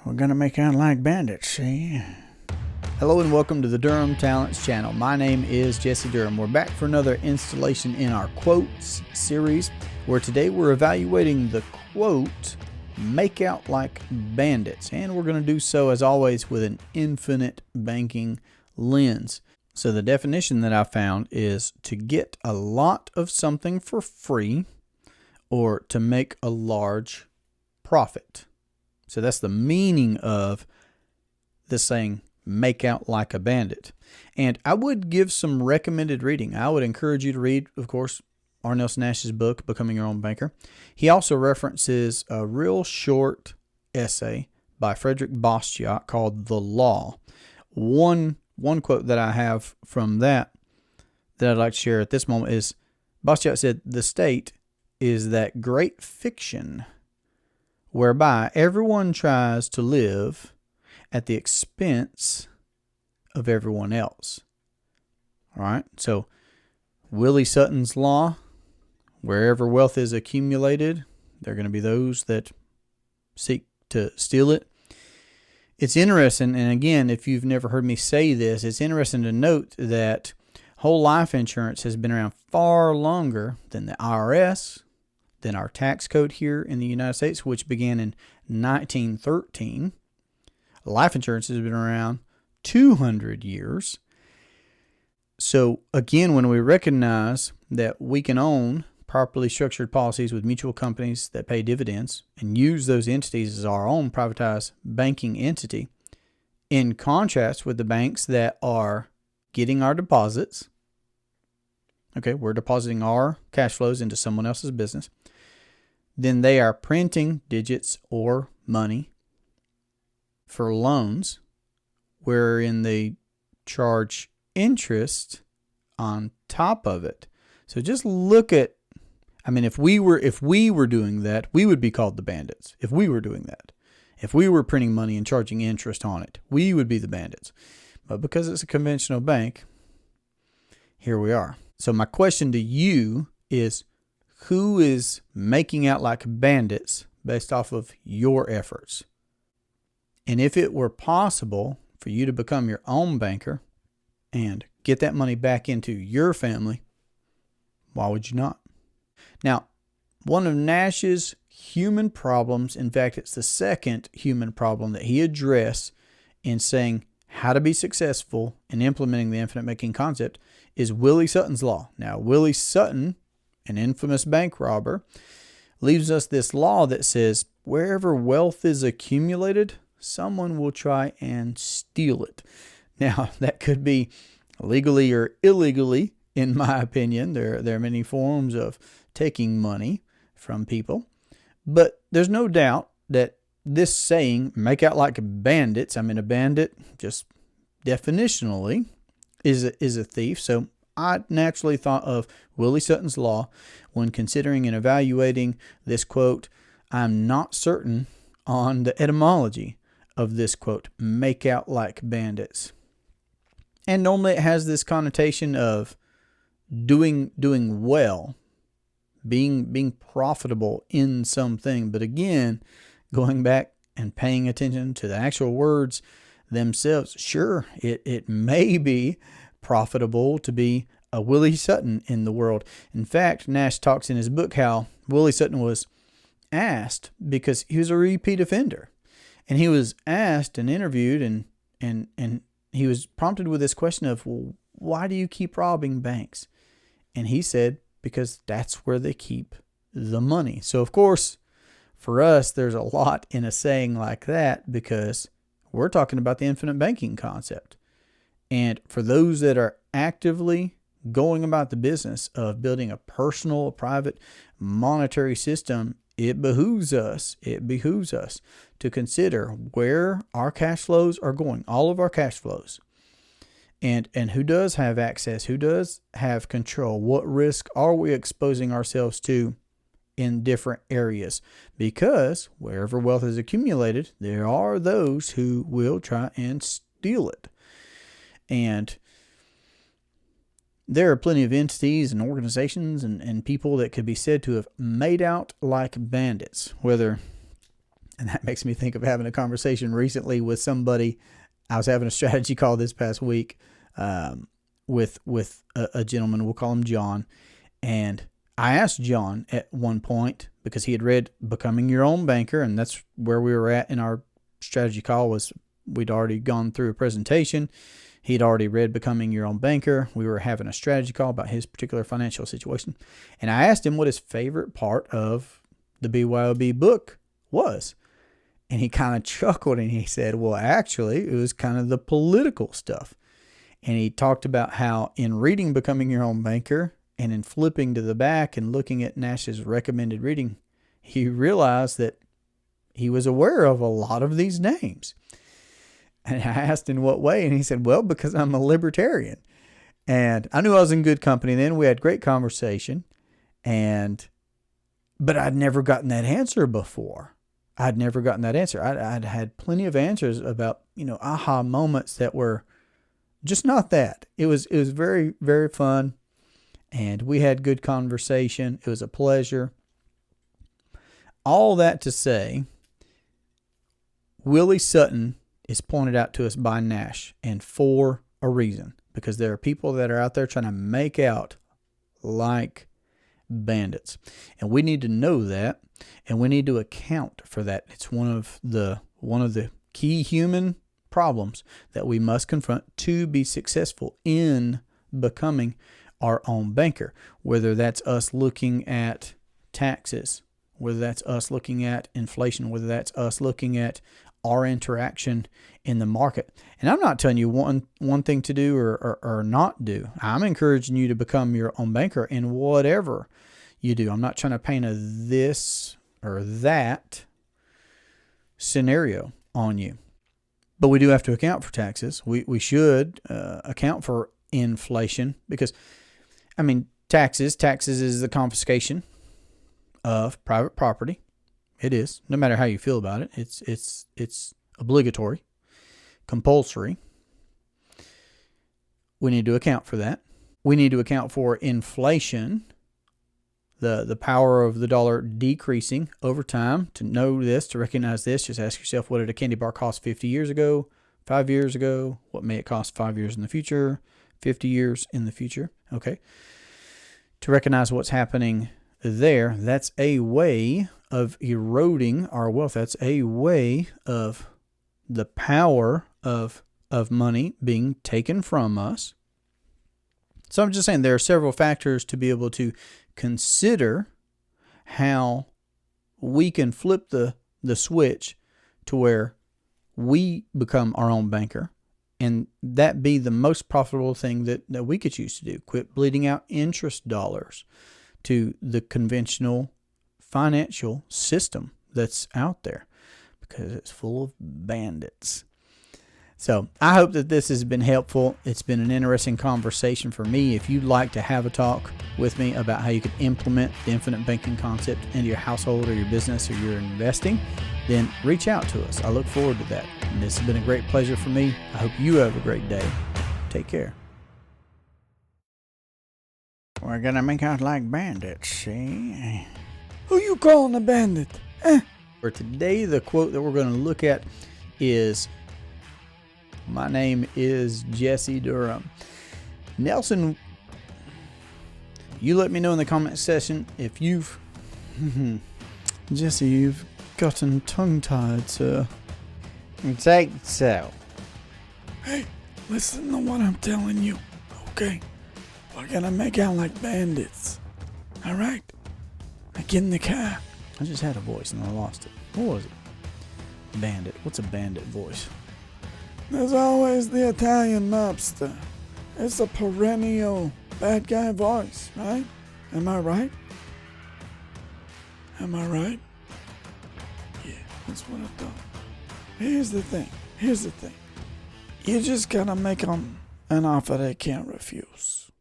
We're going to make out like bandits, see? Hello and welcome to the Durham Talents channel. My name is Jesse Durham. We're back for another installation in our quotes series, where today we're evaluating the quote, "Make out like bandits." And we're going to do so, as always, with an infinite banking lens. So the definition that I found is to get a lot of something for free or to make a large profit. So that's the meaning of the saying, make out like a bandit. And I would give some recommended reading. I would encourage you to read, of course, R. Nelson Nash's book, Becoming Your Own Banker. He also references a real short essay by Frederick Bastiat called The Law. One quote that I have from that I'd like to share at this moment is, Bastiat said, "The state is that great fiction whereby everyone tries to live at the expense of everyone else." All right. So Willie Sutton's law, wherever wealth is accumulated, there are going to be those that seek to steal it. It's interesting, and again, if you've never heard me say this, it's interesting to note that whole life insurance has been around far longer than the IRS, than our tax code here in the United States, which began in 1913. Life insurance has been around 200 years. So again, when we recognize that we can own properly structured policies with mutual companies that pay dividends and use those entities as our own privatized banking entity, in contrast with the banks that are getting our deposits, okay, we're depositing our cash flows into someone else's business, then they are printing digits or money for loans wherein they charge interest on top of it. So just look at, if we were doing that, we would be called the bandits. If we were doing that, if we were printing money and charging interest on it, we would be the bandits. But because it's a conventional bank, here we are. So my question to you is, who is making out like bandits based off of your efforts? And if it were possible for you to become your own banker and get that money back into your family, why would you not? Now, one of Nash's human problems, in fact, it's the second human problem that he addressed in saying how to be successful in implementing the infinite banking concept, is Willie Sutton's law. Now, Willie Sutton, an infamous bank robber, leaves us this law that says wherever wealth is accumulated, someone will try and steal it. Now, that could be legally or illegally, in my opinion. There are many forms of taking money from people. But there's no doubt that this saying, make out like bandits, a bandit just definitionally is a thief. So I naturally thought of Willie Sutton's law when considering and evaluating this quote. I'm not certain on the etymology of this quote, make out like bandits. And normally it has this connotation of doing well, being profitable in something. But again, going back and paying attention to the actual words themselves, sure, it may be profitable to be a Willie Sutton in the world. In fact, Nash talks in his book how Willie Sutton was asked, because he was a repeat offender, and he was asked and interviewed, and he was prompted with this question of, well, why do you keep robbing banks? And he said, because that's where they keep the money. So of course, for us, there's a lot in a saying like that, because we're talking about the infinite banking concept. And for those that are actively going about the business of building a personal, private monetary system, it behooves us to consider where our cash flows are going, all of our cash flows, and who does have access, who does have control, what risk are we exposing ourselves to in different areas, because wherever wealth is accumulated, there are those who will try and steal it. And there are plenty of entities and organizations and people that could be said to have made out like bandits, whether And that makes me think of having a conversation recently with somebody. I was having a strategy call this past week with a gentleman. We'll call him John. And I asked John at one point, because he had read Becoming Your Own Banker, and that's where we were at in our strategy call. Was we'd already gone through a presentation. He'd already read Becoming Your Own Banker. We were having a strategy call about his particular financial situation. And I asked him what his favorite part of the BYOB book was. And he kind of chuckled and he said, well, actually, it was kind of the political stuff. And he talked about how in reading Becoming Your Own Banker and in flipping to the back and looking at Nash's recommended reading, he realized that he was aware of a lot of these names. And I asked in what way, and he said, well, because I'm a libertarian. And I knew I was in good company then. We had great conversation, but I'd never gotten that answer before. I'd had plenty of answers about, aha moments that were just not that. It was very, very fun, and we had good conversation. It was a pleasure. All that to say, Willie Sutton is pointed out to us by Nash, and for a reason, because there are people that are out there trying to make out like bandits, and we need to know that, and we need to account for that. It's one of the key human problems that we must confront to be successful in becoming our own banker, whether that's us looking at taxes, whether that's us looking at inflation, whether that's us looking at our interaction in the market. And I'm not telling you one thing to do or not do. I'm encouraging you to become your own banker in whatever you do. I'm not trying to paint a this or that scenario on you. But we do have to account for taxes. We should account for inflation, because, taxes is the confiscation of private property. It is, no matter how you feel about it. It's obligatory, compulsory. We need to account for that. We need to account for inflation, the power of the dollar decreasing over time. To know this, to recognize this, just ask yourself, what did a candy bar cost 50 years ago, 5 years ago? What may it cost 5 years in the future, 50 years in the future? Okay. To recognize what's happening there, that's a way of eroding our wealth. That's a way of the power of money being taken from us. So I'm just saying there are several factors to be able to consider how we can flip the switch to where we become our own banker, and that be the most profitable thing that we could choose to do. Quit bleeding out interest dollars to the conventional financial system that's out there, because it's full of bandits. So I hope that this has been helpful. It's been an interesting conversation for me. If you'd like to have a talk with me about how you can implement the infinite banking concept into your household or your business or your investing, then reach out to us. I look forward to that. And this has been a great pleasure for me. I hope you have a great day. Take care. We're going to make out like bandits, see? Who you calling a bandit? For today, the quote that we're going to look at is, my name is Jesse Durham. Nelson, you let me know in the comment section if you've... Jesse, you've gotten tongue-tied, sir. Say so. Hey, listen to what I'm telling you, okay? We're gonna make out like bandits. Alright? Now get in the car. I just had a voice and I lost it. What was it? Bandit. What's a bandit voice? There's always the Italian mobster. It's a perennial bad guy voice, right? Am I right? Am I right? Yeah, that's what I thought. Here's the thing. You just gotta make them an offer they can't refuse.